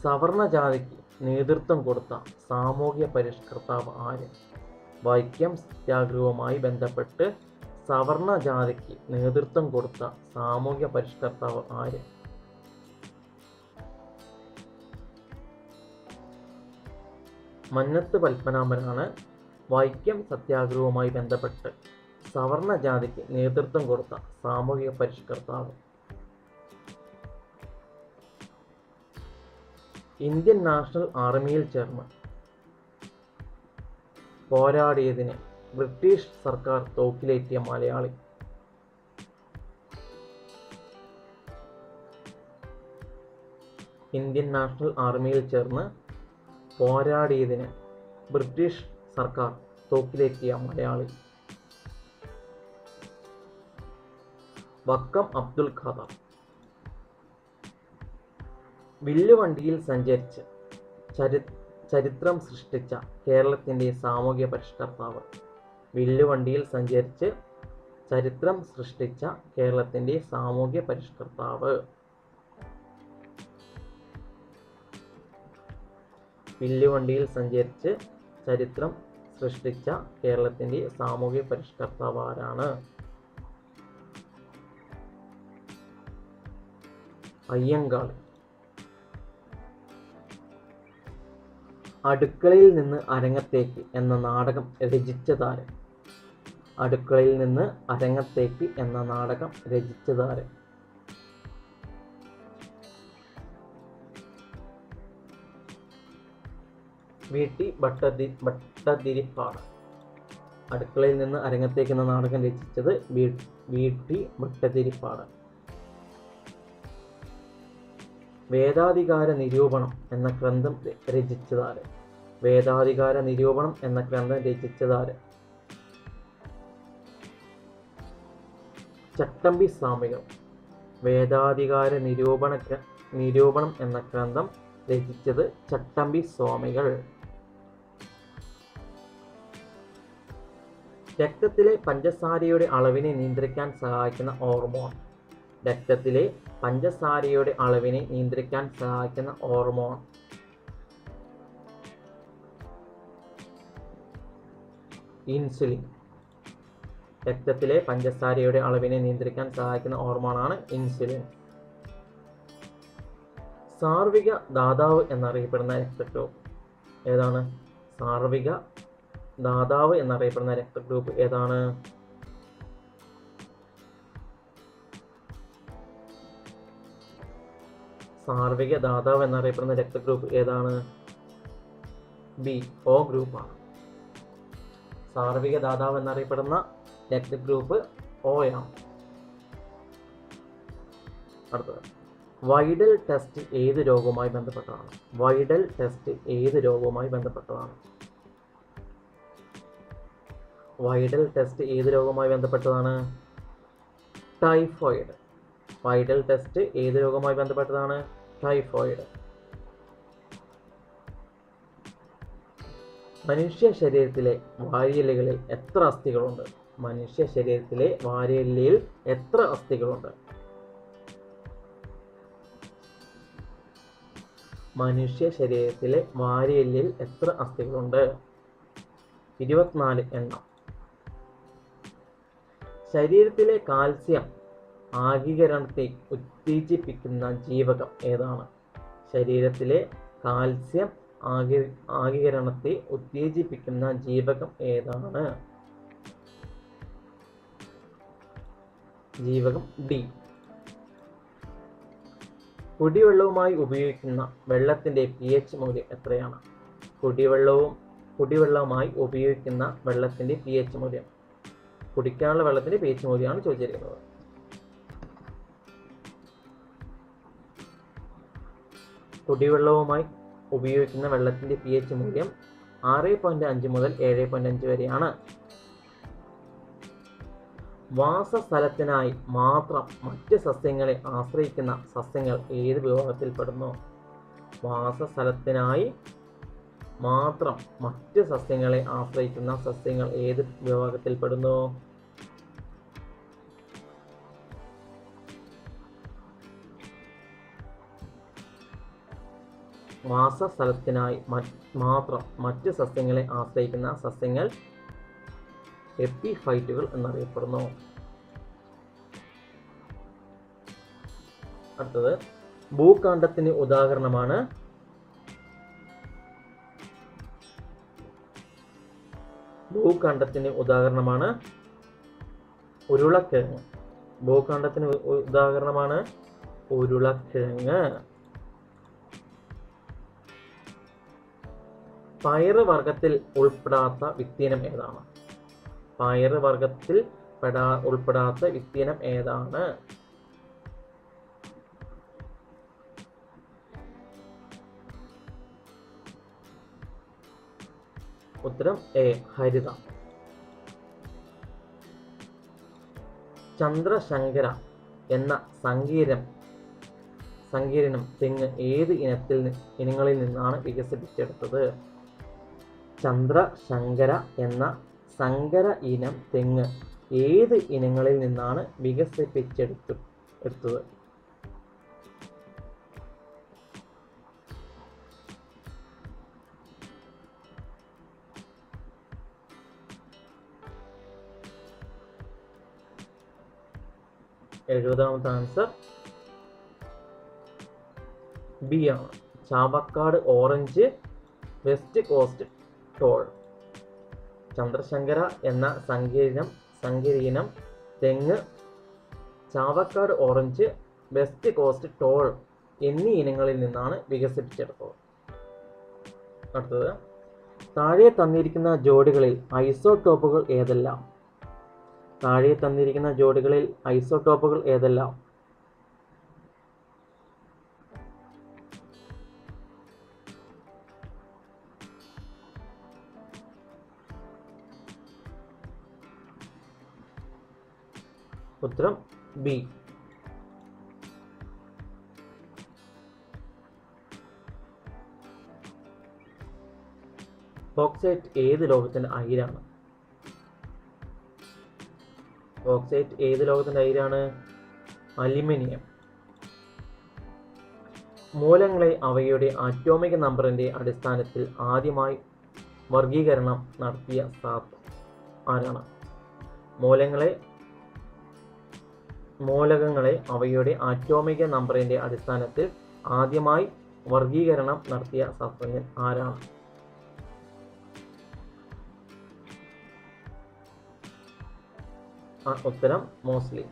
സവർണ ജാതിക്ക് നേതൃത്വം കൊടുത്ത സാമൂഹ്യ പരിഷ്കർത്താവ് ആര്? വൈക്കം സത്യാഗ്രഹവുമായി ബന്ധപ്പെട്ട് സവർണ ജാതിക്ക് നേതൃത്വം കൊടുത്ത സാമൂഹ്യ പരിഷ്കർത്താവ് ആര്? മന്നത്ത് പത്മനാഭനാണ് വൈക്കം സത്യാഗ്രഹവുമായി ബന്ധപ്പെട്ട് സവർണ ജാതിക്ക് നേതൃത്വം കൊടുത്ത സാമൂഹിക പരിഷ്കർത്താവ്. ഇന്ത്യൻ നാഷണൽ ആർമിയിൽ ചേർന്ന് പോരാടിയതിന് ബ്രിട്ടീഷ് സർക്കാർ തൂക്കിലേറ്റിയ മലയാളി. ഇന്ത്യൻ നാഷണൽ ആർമിയിൽ ചേർന്ന് പോരാടിയതിന് ബ്രിട്ടീഷ് സർക്കാർ തൂക്കിലേറ്റിയ മലയാളി. വക്കം അബ്ദുൽ ഖാദർ. വില്ലുവണ്ടിയിൽ സഞ്ചരിച്ച് ചരിത്രം സൃഷ്ടിച്ച കേരളത്തിൻ്റെ സാമൂഹ്യ പരിഷ്കർത്താവ്. വില്ലുവണ്ടിയിൽ സഞ്ചരിച്ച് ചരിത്രം സൃഷ്ടിച്ച കേരളത്തിൻ്റെ സാമൂഹ്യ പരിഷ്കർത്താവ്. വില്ലുവണ്ടിയിൽ സഞ്ചരിച്ച് ചരിത്രം സൃഷ്ടിച്ച കേരളത്തിൻ്റെ സാമൂഹ്യ പരിഷ്കർത്താവ് ആരാണ്? അയ്യങ്കാളി. അടുക്കളയിൽ നിന്ന് അരങ്ങത്തേക്ക് എന്ന നാടകം രചിച്ചതാര്? അടുക്കളയിൽ നിന്ന് അരങ്ങത്തേക്ക് എന്ന നാടകം രചിച്ചതാര്? വി.ടി. ഭട്ടതിരിപ്പാട്. അടുക്കളയിൽ നിന്ന് അരങ്ങത്തേക്ക് എന്ന നാടകം രചിച്ചത് വി.ടി. ഭട്ടതിരിപ്പാട്. വേദാധികാര നിരൂപണം എന്ന ഗ്രന്ഥം രചിച്ചതാര്? വേദാധികാര നിരൂപണം എന്ന ഗ്രന്ഥം രചിച്ചതാര്? ചട്ടമ്പി സ്വാമികൾ. വേദാധികാര നിരൂപണം എന്ന ഗ്രന്ഥം രചിച്ചത് ചട്ടമ്പി സ്വാമികൾ. രക്തത്തിലെ പഞ്ചസാരയുടെ അളവിനെ നിയന്ത്രിക്കാൻ സഹായിക്കുന്ന ഹോർമോൺ. രക്തത്തിലെ പഞ്ചസാരയുടെ അളവിനെ നിയന്ത്രിക്കാൻ സഹായിക്കുന്ന ഹോർമോൺ. ഇൻസുലിൻ. രക്തത്തിലെ പഞ്ചസാരയുടെ അളവിനെ നിയന്ത്രിക്കാൻ സഹായിക്കുന്ന ഹോർമോണാണ് ഇൻസുലിൻ. സാർവിക ദാതാവ് എന്നറിയപ്പെടുന്ന രക്തഗ്രൂപ്പ് ഏതാണ്? സാർവിക ദാതാവ് എന്നറിയപ്പെടുന്ന രക്തഗ്രൂപ്പ് ഏതാണ്? സാർവിക ദാതാവ് എന്നറിയപ്പെടുന്ന രക്തഗ്രൂപ്പ് ഏതാണ്? ബി, ഒ ഗ്രൂപ്പാണ്. സാർവിക ദാതാവ് എന്നറിയപ്പെടുന്ന രക്തഗ്രൂപ്പ് ഓയാണ്. അടുത്തത് വൈഡൽ ടെസ്റ്റ് ഏത് രോഗവുമായി ബന്ധപ്പെട്ടതാണ്? വൈഡൽ ടെസ്റ്റ് ഏത് രോഗവുമായി ബന്ധപ്പെട്ടതാണ്? വൈഡൽ ടെസ്റ്റ് ഏത് രോഗവുമായി ബന്ധപ്പെട്ടതാണ്? ടൈഫോയിഡ്. വൈഡൽ ടെസ്റ്റ് ഏത് രോഗവുമായി ബന്ധപ്പെട്ടതാണ്? ടൈഫോയിഡ്. മനുഷ്യ ശരീരത്തിലെ വാരിയെല്ലുകളിൽ എത്ര അസ്ഥികളുണ്ട്? മനുഷ്യ ശരീരത്തിലെ വാരിയെല്ലിൽ എത്ര അസ്ഥികളുണ്ട്? മനുഷ്യ ശരീരത്തിലെ വാരിയെല്ലിൽ എത്ര അസ്ഥികളുണ്ട്? 24 എണ്ണം. ശരീരത്തിലെ കാൽസ്യം ആഗികരണത്തെ ഉത്തേജിപ്പിക്കുന്ന ജീവകം ഏതാണ്? ശരീരത്തിലെ കാൽസ്യം ആഗികരണത്തെ ഉത്തേജിപ്പിക്കുന്ന ജീവകം ഏതാണ്? ജീവകം ഡി. കുടിവെള്ളവുമായി ഉപയോഗിക്കുന്ന വെള്ളത്തിന്റെ pH മൂല്യം എത്രയാണ്? കുടിവെള്ളവുമായി ഉപയോഗിക്കുന്ന വെള്ളത്തിന്റെ pH മൂല്യം. കുടിക്കാനുള്ള വെള്ളത്തിന്റെ pH മൂല്യമാണ് ചോദിച്ചിരിക്കുന്നത്. കുടിവെള്ളവുമായി ഉപയോഗിക്കുന്ന വെള്ളത്തിന്റെ pH മൂല്യം 6.5 മുതൽ 7.5 വരെയാണ്. വാസസ്ഥലത്തിനായി മാത്രം മറ്റ് സസ്യങ്ങളെ ആശ്രയിക്കുന്ന സസ്യങ്ങൾ ഏത് വിഭാഗത്തിൽപ്പെടുന്നു? വാസസ്ഥലത്തിനായി മാത്രം മറ്റ് സസ്യങ്ങളെ ആശ്രയിക്കുന്ന സസ്യങ്ങൾ ഏത് വിഭാഗത്തിൽപ്പെടുന്നു? വാസസ്ഥലത്തിനായി മാത്രം മറ്റ് സസ്യങ്ങളെ ആശ്രയിക്കുന്ന സസ്യങ്ങൾ എപ്പിഫൈറ്റുകൾ എന്നറിയപ്പെടുന്നു. അടുത്തത് ഭൂഖണ്ഡത്തിന് ഉദാഹരണമാണ് ഉരുളക്കിഴങ്ങ്. ഭൂഖണ്ഡത്തിന് ഉദാഹരണമാണ് ഉരുളക്കിഴങ്ങ്. പയറ് വർഗത്തിൽ ഉൾപ്പെടാത്ത വിത്തിനം ഏതാണ്? പയറ് വർഗത്തിൽ ഉൾപ്പെടാത്ത വിത്തിനം ഏതാണ്? ഉത്തരം എ, ഹരിത. ചന്ദ്രശങ്കര എന്ന സങ്കീർണം തെങ്ങ് ഏത് ഇനങ്ങളിൽ നിന്നാണ് വികസിപ്പിച്ചെടുത്തത്? ചന്ദ്രശങ്കര എന്ന സങ്കര ഇനം തെങ്ങ് ഏത് ഇനങ്ങളിൽ നിന്നാണ് വികസിപ്പിച്ചെടുത്തത്? എഴുപതാമത്തെ ആൻസർ ബി ആണ്. Chavakkad orange, west coast tall. Chandrashankara എന്ന സങ്കീർണം തെങ്ങ് Chavakkad orange, west coast tall എന്നീ ഇനങ്ങളിൽ നിന്നാണ് വികസിപ്പിച്ചെടുത്തത്. അടുത്തത് താഴെ തന്നിരിക്കുന്ന ജോഡികളിൽ ഐസോടോപ്പുകൾ ഏതെല്ലാം? താഴെ തന്നിരിക്കുന്ന ജോഡികളിൽ ഐസോടോപ്പുകൾ ഏതെല്ലാം? ഉത്തരം ബി. ബോക്സൈറ്റ് ഏത് ലോഹത്തിന്റെ അയിരാണ്? ബോക്സൈറ്റ് ഏത് ലോഹത്തിന്റെ അയിരാണ്? അലുമിനിയം. മൂലങ്ങളെ അവയുടെ ആറ്റോമിക നമ്പറിന്റെ അടിസ്ഥാനത്തിൽ ആദ്യമായി വർഗീകരണം നടത്തിയ ശാസ്ത്രജ്ഞൻ ആരാണ്? മൂലകങ്ങളെ അവയുടെ ആറ്റോമിക നമ്പറിന്റെ അടിസ്ഥാനത്തിൽ ആദ്യമായി വർഗീകരണം നടത്തിയ ശാസ്ത്രജ്ഞൻ ആരാണ്? ഉത്തരം മോസ്ലി.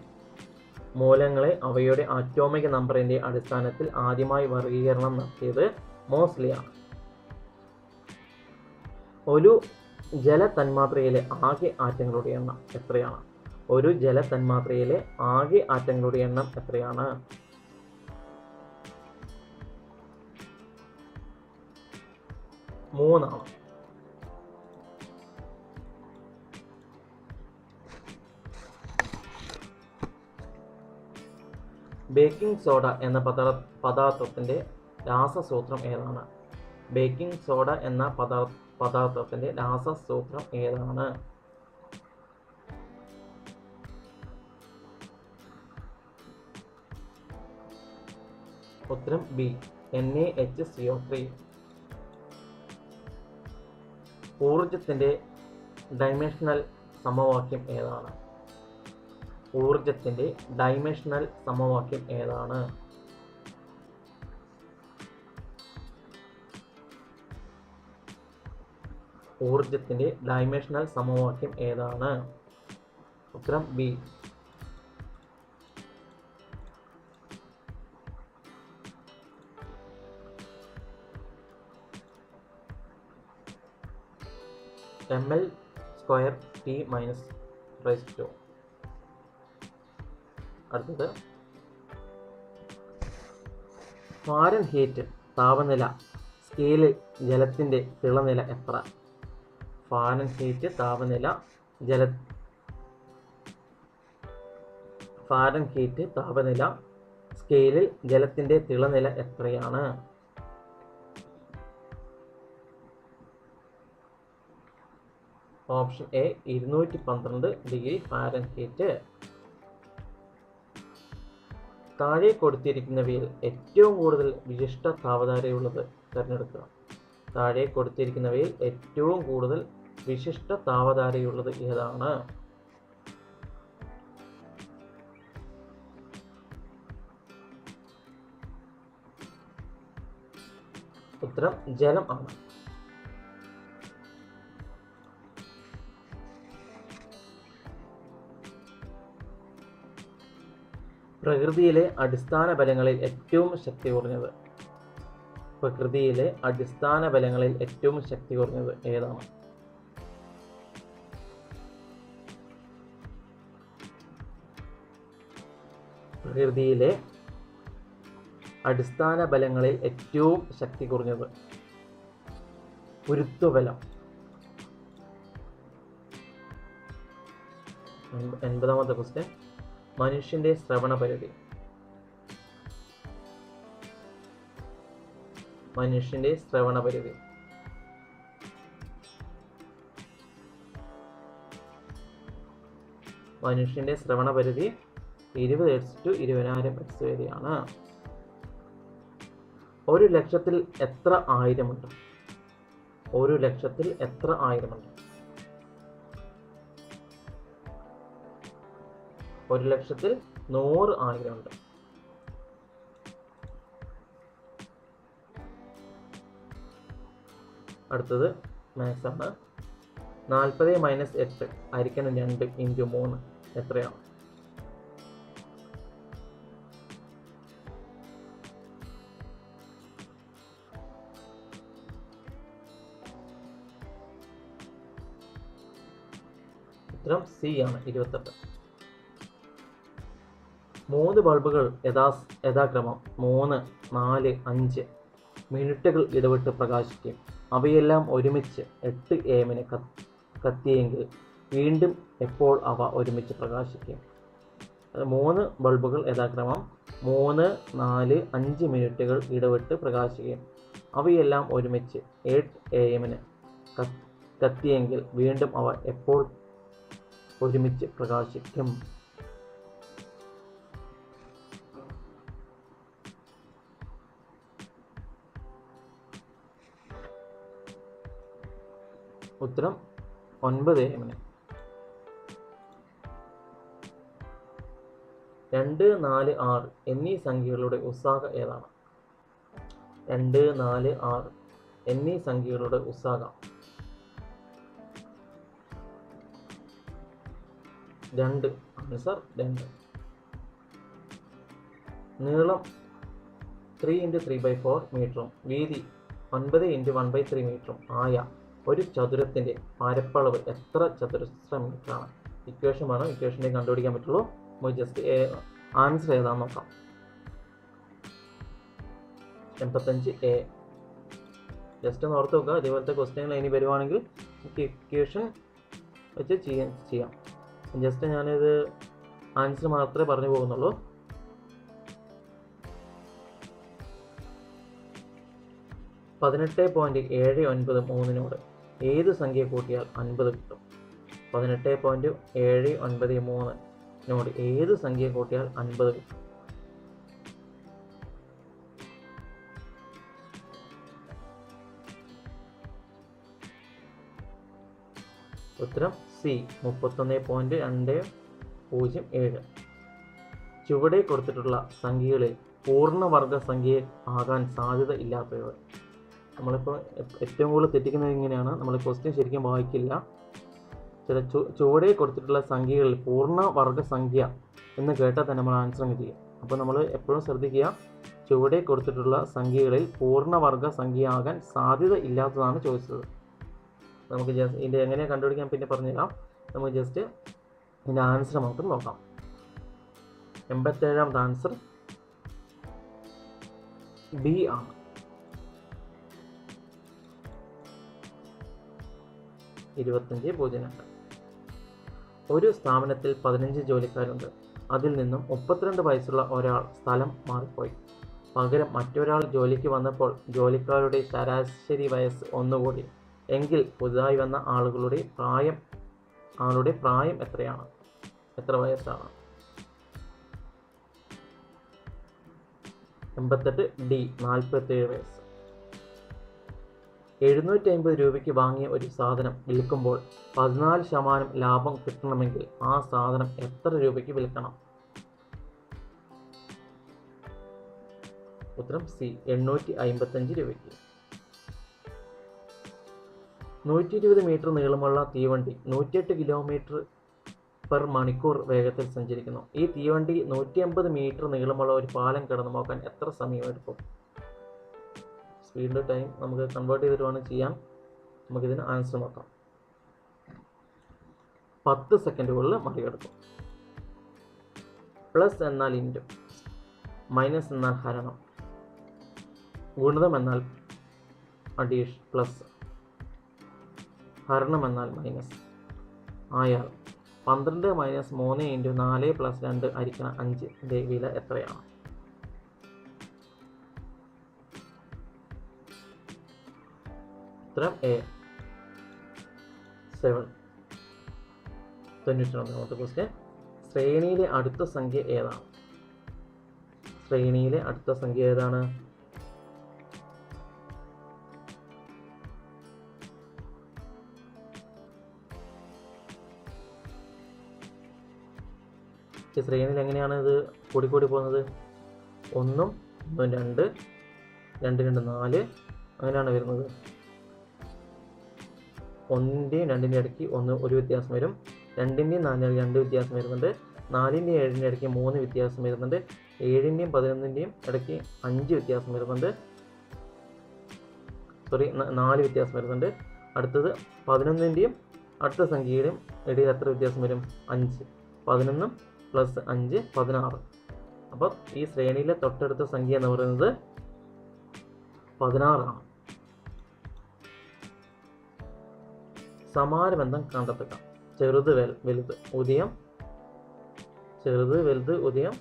മൂലങ്ങളെ അവയുടെ ആറ്റോമിക നമ്പറിന്റെ അടിസ്ഥാനത്തിൽ ആദ്യമായി വർഗീകരണം നടത്തിയത് മോസ്ലിയാണ്. ഒരു ജല തന്മാത്രയിലെ ആകെ ആറ്റങ്ങളുടെ എണ്ണം എത്രയാണ്? ഒരു ജല തന്മാത്രയിലെ ആകെ ആറ്റങ്ങളുടെ എണ്ണം എത്രയാണ്? മൂന്നാണ്. ബേക്കിംഗ് സോഡ എന്ന പദാർത്ഥത്തിന്റെ രാസസൂത്രം ഏതാണ്? ബേക്കിംഗ് സോഡ എന്ന പദാർത്ഥത്തിന്റെ രാസസൂത്രം ഏതാണ്? ഉത്തരം ബി, NaHCO3. ഊർജത്തിന്റെ ഡൈമെൻഷണൽ സമവാക്യം ഏതാണ്? ഊർജത്തിന്റെ ഡൈമെൻഷണൽ സമവാക്യം ഏതാണ്? ഊർജത്തിന്റെ ഡൈമെൻഷണൽ സമവാക്യം ഏതാണ്? ഉത്തരം ബി. ml²T⁻². അടുത്തത് ഫാരൻഹീറ്റ് താപനില സ്കെയിലിൽ ജലത്തിന്റെ തിളനില എത്ര? ഫാരൻഹീറ്റ് താപനില ഫാരൻഹീറ്റ് താപനില സ്കെയിലിൽ ജലത്തിന്റെ തിളനില എത്രയാണ്? Option A 212 degree Fahrenheit. താഴെ കൊടുത്തിരിക്കുന്നവയിൽ ഏറ്റവും കൂടുതൽ വിശിഷ്ട താപനിലയുള്ളത് തിരഞ്ഞെടുക്കുക. താഴെ കൊടുത്തിരിക്കുന്നവയിൽ ഏറ്റവും കൂടുതൽ വിശിഷ്ട താപനിലയുള്ളത് ഏതാണ്? ഉത്തരം ജലം ആണ്. പ്രകൃതിയിലെ അടിസ്ഥാന ബലങ്ങളിൽ ഏറ്റവും ശക്തി കുറഞ്ഞത്? പ്രകൃതിയിലെ അടിസ്ഥാന ബലങ്ങളിൽ ഏറ്റവും ശക്തി കുറഞ്ഞത് ഏതാണ്? പ്രകൃതിയിലെ അടിസ്ഥാന ബലങ്ങളിൽ ഏറ്റവും ശക്തി കുറഞ്ഞത് ഗുരുത്വബലം. 80ാമത്തെ ക്വസ്റ്റ്യൻ. മനുഷ്യന്റെ ശ്രവണപരിധി. മനുഷ്യന്റെ ശ്രവണപരിധി. മനുഷ്യന്റെ ശ്രവണപരിധി 20 Hz to 20,000 Hz വരെയാണ്. 1,00,000 എത്ര ആയിരമുണ്ട്? 1,00,000 എത്ര ആയിരമുണ്ട്? 1,00,000 100,000 ഉണ്ട്. അടുത്തത് മാത്സ് ആണ്. 40 - 8 ഹരിക്കണം 2 × 3 എത്രയാണ്? ഉത്തരം സി ആണ്, 28. 3 ബൾബുകൾ യഥാക്രമം 3, 4, 5 മിനിറ്റുകൾ ഇടവിട്ട് പ്രകാശിക്കും. അവയെല്ലാം ഒരുമിച്ച് 8 AM കത്തിയെങ്കിൽ വീണ്ടും എപ്പോൾ അവ ഒരുമിച്ച് പ്രകാശിക്കും? 3 ബൾബുകൾ യഥാക്രമം 3, 4, 5 മിനിറ്റുകൾ ഇടവിട്ട് പ്രകാശിക്കും. അവയെല്ലാം ഒരുമിച്ച് 8 AM കത്തിയെങ്കിൽ വീണ്ടും അവ എപ്പോൾ ഒരുമിച്ച് പ്രകാശിക്കും? ഉത്തരം 9 AM. 2, 4, 6 എന്നീ സംഖ്യകളുടെ ഉസ്സാഹ ഏതാണ്? 2, 4, 6 എന്നീ സംഖ്യകളുടെ ഉസ്സാഹ 2. ആൻസർ 2. നീളം 3 × 3/4 മീറ്ററും വീതി 9 × 1/3 മീറ്ററും ആയ ഒരു ചതുരത്തിന്റെ പരപ്പളവ് എത്ര ചതുരശ്ര മീറ്ററാണ്? ഇക്വേഷൻ വേണം, ഇക്വേഷനെ കണ്ടുപിടിക്കാൻ പറ്റുള്ളൂ. നമുക്ക് ജസ്റ്റ് ആൻസർ ഏതാണെന്ന് നോക്കാം. 85A. ജസ്റ്റ് ഒന്ന് ഓർത്ത് നോക്കുക. ഇതേപോലത്തെ ക്വസ്റ്റ്യങ്ങൾ ഇനി വരുവാണെങ്കിൽ നമുക്ക് ഇക്വേഷൻ വെച്ച് ചെയ്യാം. ജസ്റ്റ് ഞാനിത് ആൻസർ മാത്രമേ പറഞ്ഞു പോകുന്നുള്ളൂ. 18.793 ഏത് സംഖ്യ കൂട്ടിയാൽ 50 കിട്ടും? 18.793 ഏത് സംഖ്യ കൂട്ടിയാൽ 50 കിട്ടും? ഉത്തരം സി 31.207. ചുവടെ കൊടുത്തിട്ടുള്ള സംഖ്യകളിൽ പൂർണ്ണവർഗ സംഖ്യ ആകാൻ സാധ്യത ഇല്ലാത്തവ. നമ്മളിപ്പോൾ ഏറ്റവും കൂടുതൽ തെറ്റിക്കുന്നത് ഇങ്ങനെയാണ്. നമ്മൾ ക്വസ്റ്റ്യൻ ശരിക്കും വായിക്കില്ല. ചില ചുവടെ കൊടുത്തിട്ടുള്ള സംഖ്യകളിൽ പൂർണ്ണവർഗ സംഖ്യ എന്ന് കേട്ടാൽ തന്നെ നമ്മൾ ആൻസർ അങ്ങ് ചെയ്യും. അപ്പോൾ നമ്മൾ എപ്പോഴും ശ്രദ്ധിക്കുക, ചുവടെ കൊടുത്തിട്ടുള്ള സംഖ്യകളിൽ പൂർണ്ണവർഗ സംഖ്യ ആകാൻ സാധ്യത ഇല്ലാത്തതാണ് ചോദിച്ചത്. നമുക്ക് ജസ്റ്റ് ഇതിൻ്റെ എങ്ങനെയാണ് കണ്ടുപിടിക്കാൻ പിന്നെ പറഞ്ഞുതരാം. നമുക്ക് ജസ്റ്റ് ഇതിൻ്റെ ആൻസർ മാത്രം നോക്കാം. 87ാമത്തെ ആൻസർ ബി ആണ്. ഒരു സ്ഥാപനത്തിൽ 15 ജോലിക്കാരുണ്ട്. അതിൽ നിന്നും 32 വയസ്സുള്ള ഒരാൾ സ്ഥലം മാറിപ്പോയി. പകരം മറ്റൊരാൾ ജോലിക്ക് വന്നപ്പോൾ ജോലിക്കാരുടെ ശരാശരി വയസ്സ് 1 കൂടി. എങ്കിൽ പുതുതായി വന്ന ആളുടെ പ്രായം എത്രയാണ്? എത്ര വയസ്സാണ്? 88 ഡി 47 വയസ്സ്. 750 രൂപയ്ക്ക് വാങ്ങിയ ഒരു സാധനം വിൽക്കുമ്പോൾ 14% ലാഭം കിട്ടണമെങ്കിൽ ആ സാധനം എത്ര രൂപയ്ക്ക് വിൽക്കണം? ഉത്തരം സി 855 രൂപയ്ക്ക്. 120 മീറ്റർ നീളമുള്ള തീവണ്ടി 108 കിലോമീറ്റർ പെർ മണിക്കൂർ വേഗത്തിൽ സഞ്ചരിക്കുന്നു. ഈ തീവണ്ടി 150 മീറ്റർ നീളമുള്ള ഒരു പാലം കടന്നു പോകാൻ എത്ര സമയം എടുക്കും? സ്പീഡ് ടൈം നമുക്ക് കൺവേർട്ട് ചെയ്തിട്ട് വേണം ചെയ്യാൻ. നമുക്കിതിന് ആൻസർ നോക്കാം. 10 സെക്കൻഡുകളിൽ മറികടക്കും. പ്ലസ് എന്നാൽ ഇൻറ്റു, മൈനസ് എന്നാൽ ഹരണം, ഗുണിതം എന്നാൽ അഡീഷൻ പ്ലസ്, ഹരണം എന്നാൽ മൈനസ്. ആയാൽ 12 - 3 × 4 + 2 ഹരിക്കണം 5 ന്റെ വില എത്രയാണ്? ഉത്തരം എ 7. 99ാമത്തെ ക്വസ്റ്റ്യൻ. ശ്രേണിയിലെ അടുത്ത സംഖ്യ ഏതാണ്? ശ്രേണിയിലെ അടുത്ത സംഖ്യ ഏതാണ്? ശ്രേണിയിൽ എങ്ങനെയാണ് ഇത് കൂടിക്കൂടി പോകുന്നത്? 1 - 1 2, 2 - 2 4 അങ്ങനെയാണ് വരുന്നത്. 1ന്റെയും 2ന്റെയും ഇടയ്ക്ക് ഒരു വ്യത്യാസം വരും. 2ന്റെയും 4ന്റെയും 2 വ്യത്യാസം വരുന്നുണ്ട്. 4ന്റെയും 7ന്റെയും ഇടയ്ക്ക് 3 വ്യത്യാസം വരുന്നുണ്ട്. 7ന്റെയും 11ന്റെയും ഇടയ്ക്ക് 5 വ്യത്യാസം വരുന്നുണ്ട്. 4 വ്യത്യാസം വരുന്നുണ്ട്. അടുത്തത് 11ന്റെയും അടുത്ത സംഖ്യയുടെയും ഇടയിൽ എത്ര വ്യത്യാസം വരും? 5. 11 + 5 16. അപ്പോൾ ഈ ശ്രേണിയിലെ തൊട്ടടുത്ത സംഖ്യ എന്ന് പറയുന്നത് 16 ആണ്. സമാനബന്ധം കണ്ടെത്തുക. ചെറുത് വലുത് ഉദയം, ചെറുത് വലുത് ഉദയം,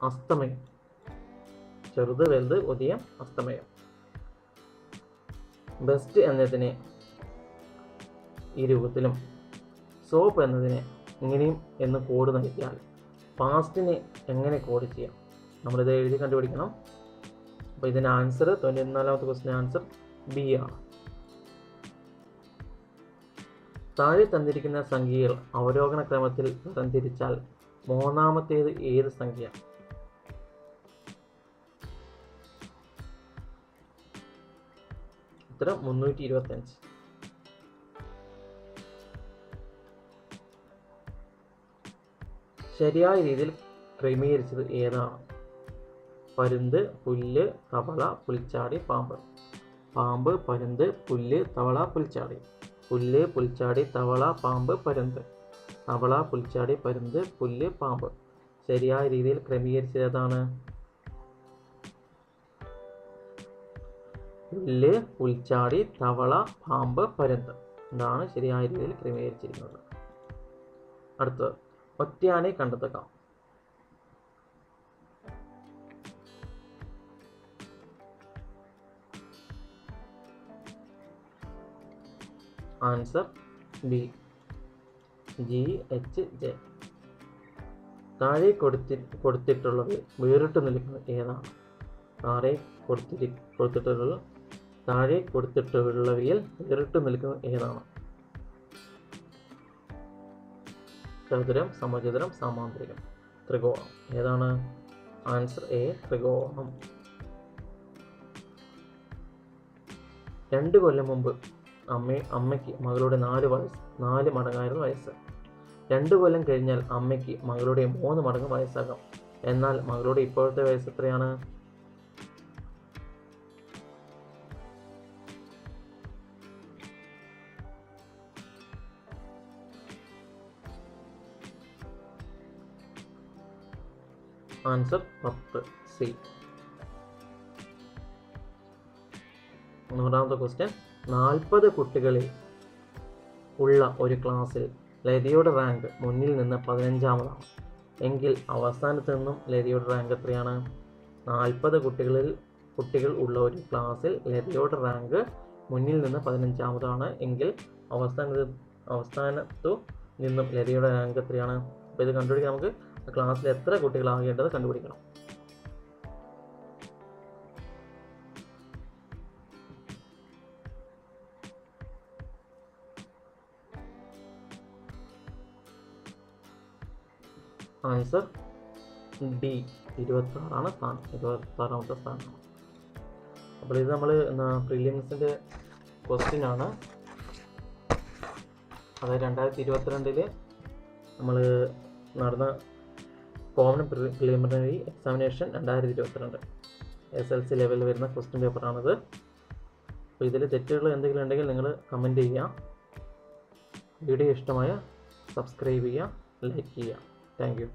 അസ്തമയം. ചെറുത് വലുത് ഉദയം അസ്തമയം. ബെസ്റ്റ് എന്നതിനെ ഈ രൂപത്തിലും സോപ്പ് എന്നതിനെ ഇങ്ങനെയും എന്ന് കോഡ് നൽകിയാൽ പാസ്റ്റിനെ എങ്ങനെ കോഡ് ചെയ്യാം? നമ്മളിത് എഴുതി കണ്ടുപിടിക്കണം. അപ്പോൾ ഇതിൻ്റെ ആൻസർ 94ാമത്തെ ക്വസ്റ്റിൻ്റെ ആൻസർ ബി ആണ്. താഴെ തന്നിരിക്കുന്ന സംഖ്യകൾ അവരോഹണ ക്രമത്തിൽ തരംതിരിച്ചാൽ മൂന്നാമത്തേത് ഏത് സംഖ്യ? ഉത്തരം 325. ശരിയായ രീതിയിൽ ക്രമീകരിച്ചത് ഏതാണ്? പരുന്ത്, പുല്ല്, തവള, പുൽച്ചാടി, പാമ്പ്. പാമ്പ്, പരുന്ത്, പുല്ല്, തവള, പുൽച്ചാടി. പുല്ല്, പുൽച്ചാടി, തവള, പാമ്പ്, പരുന്ത്. തവള, പുൽച്ചാടി, പരുന്ത്, പുല്ല്, പാമ്പ്. ശരിയായ രീതിയിൽ ക്രമീകരിച്ചത് ഏതാണ്? പുല്ല്, പുൽച്ചാടി, തവള, പാമ്പ്, പരുന്ത്. ഇതാണ് ശരിയായ രീതിയിൽ ക്രമീകരിച്ചിരിക്കുന്നത്. അടുത്തത് ഒറ്റയാനെ കണ്ടെത്തുക. Answer B, GHJ. താഴെ കൊടുത്തിട്ടുള്ളത് വേറിട്ട് നിൽക്കുന്നത് ഏതാണ്? താഴെ കൊടുത്തിട്ടുള്ളവയിൽ വേറിട്ട് നിൽക്കുന്നത് ഏതാണ്? ചതുരം, സമചതുരം, സാമാന്തരികം. ത്രികോണം. ഏതാണ്? ആൻസർ എ, ത്രികോണം. 2 കൊല്ലം മുമ്പ് അമ്മയ്ക്ക് മകളുടെ 4 മടങ്ങായിരുന്നു വയസ്സ്. 2 കൊല്ലം കഴിഞ്ഞാൽ അമ്മയ്ക്ക് മകളുടെ 3 മടങ്ങ് വയസ്സാകാം. എന്നാൽ മകളുടെ ഇപ്പോഴത്തെ വയസ്സ് എത്രയാണ്? Answer 10, C. 100ാമത്തെ ക്വസ്റ്റ്യൻ. 40 കുട്ടികളിൽ ഉള്ള ഒരു ക്ലാസ്സിൽ ലതിയുടെ റാങ്ക് മുന്നിൽ നിന്ന് 15ാമതാണ് എങ്കിൽ അവസാനത്ത് നിന്നും ലതിയുടെ റാങ്ക് എത്രയാണ്? 40 കുട്ടികൾ ഉള്ള ഒരു ക്ലാസ്സിൽ ലതിയുടെ റാങ്ക് മുന്നിൽ നിന്ന് 15ാമതാണ് എങ്കിൽ അവസാനത്തു നിന്നും ലതിയുടെ റാങ്ക് എത്രയാണ്? അപ്പോൾ ഇത് കണ്ടുപിടിക്കാൻ നമുക്ക് ക്ലാസ്സിൽ എത്ര കുട്ടികളാകേണ്ടത് കണ്ടുപിടിക്കണം. ആൻസർ ഡി, 26 സ്ഥാനം. 26ാമത്തെ സ്ഥാനമാണ്. അപ്പോൾ ഇത് നമ്മൾ പ്രിലിംസിൻ്റെ ക്വസ്റ്റ്യൻ ആണ്. അതായത് 2022 നമ്മൾ നടന്ന കോമൺ പ്രിലിമിനറി എക്സാമിനേഷൻ 2022 SLC ലെവലിൽ വരുന്ന ക്വസ്റ്റ്യൻ പേപ്പറാണിത്. അപ്പോൾ ഇതിൽ തെറ്റുകൾ എന്തെങ്കിലും ഉണ്ടെങ്കിൽ നിങ്ങൾ കമൻറ്റ് ചെയ്യുക. വീഡിയോ ഇഷ്ടമായ സബ്സ്ക്രൈബ് ചെയ്യുക, ലൈക്ക് ചെയ്യുക. Thank you.